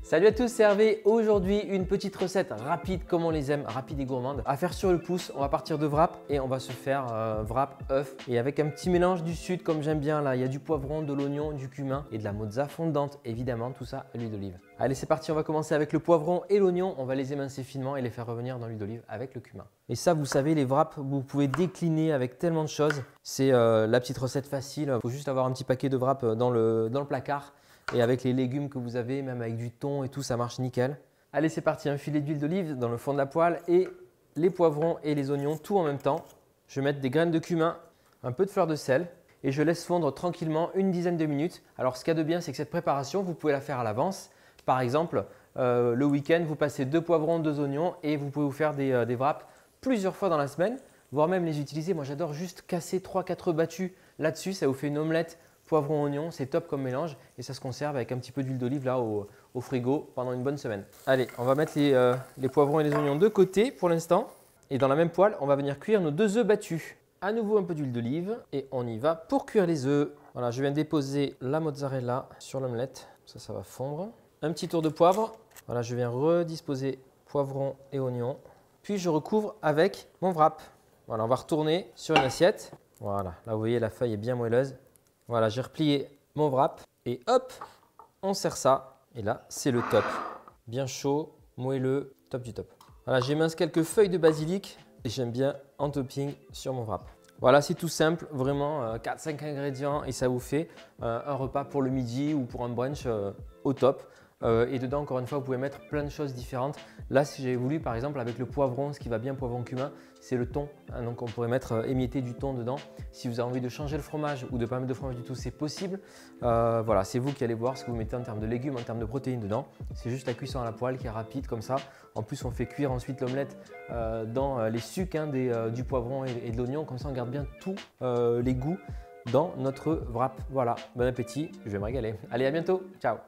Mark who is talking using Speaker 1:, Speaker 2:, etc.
Speaker 1: Salut à tous, c'est Hervé. Aujourd'hui, une petite recette rapide comme on les aime, rapide et gourmande. À faire sur le pouce, on va partir de wrap et on va se faire wrap œuf. Et avec un petit mélange du sud comme j'aime bien là, il y a du poivron, de l'oignon, du cumin et de la mozza fondante, évidemment, tout ça à l'huile d'olive. Allez, c'est parti, on va commencer avec le poivron et l'oignon. On va les émincer finement et les faire revenir dans l'huile d'olive avec le cumin. Et ça, vous savez, les wraps, vous pouvez décliner avec tellement de choses. C'est la petite recette facile. Il faut juste avoir un petit paquet de wrap dans le placard. Et avec les légumes que vous avez, même avec du thon et tout, ça marche nickel. Allez, c'est parti, un filet d'huile d'olive dans le fond de la poêle et les poivrons et les oignons, tout en même temps. Je vais mettre des graines de cumin, un peu de fleur de sel et je laisse fondre tranquillement une dizaine de minutes. Alors, ce qu'il y a de bien, c'est que cette préparation, vous pouvez la faire à l'avance. Par exemple, le week-end, vous passez 2 poivrons, 2 oignons et vous pouvez vous faire des wraps plusieurs fois dans la semaine, voire même les utiliser. Moi, j'adore juste casser 3-4 œufs battus là-dessus. Ça vous fait une omelette poivron, oignon, c'est top comme mélange et ça se conserve avec un petit peu d'huile d'olive là au frigo pendant une bonne semaine. Allez, on va mettre les poivrons et les oignons de côté pour l'instant. Et dans la même poêle, on va venir cuire nos 2 œufs battus. À nouveau un peu d'huile d'olive et on y va pour cuire les œufs. Voilà, je viens déposer la mozzarella sur l'omelette. Ça va fondre. Un petit tour de poivre. Voilà, je viens redisposer poivron et oignon. Puis je recouvre avec mon wrap. Voilà, on va retourner sur une assiette. Voilà, là vous voyez la feuille est bien moelleuse. Voilà, j'ai replié mon wrap et hop, on serre ça. Et là, c'est le top. Bien chaud, moelleux, top du top. Voilà, j'émince quelques feuilles de basilic et j'aime bien en topping sur mon wrap. Voilà, c'est tout simple, vraiment 4-5 ingrédients et ça vous fait un repas pour le midi ou pour un brunch au top. Et dedans, encore une fois, vous pouvez mettre plein de choses différentes. Là, si j'avais voulu, par exemple, avec le poivron, ce qui va bien, poivron cumin, c'est le thon. Donc, on pourrait mettre émietter du thon dedans. Si vous avez envie de changer le fromage ou de ne pas mettre de fromage du tout, c'est possible. Voilà, c'est vous qui allez voir ce que vous mettez en termes de légumes, en termes de protéines dedans. C'est juste la cuisson à la poêle qui est rapide comme ça. En plus, on fait cuire ensuite l'omelette dans les sucs du poivron et de l'oignon. Comme ça, on garde bien tous les goûts dans notre wrap. Voilà, bon appétit, je vais me régaler. Allez, à bientôt, ciao!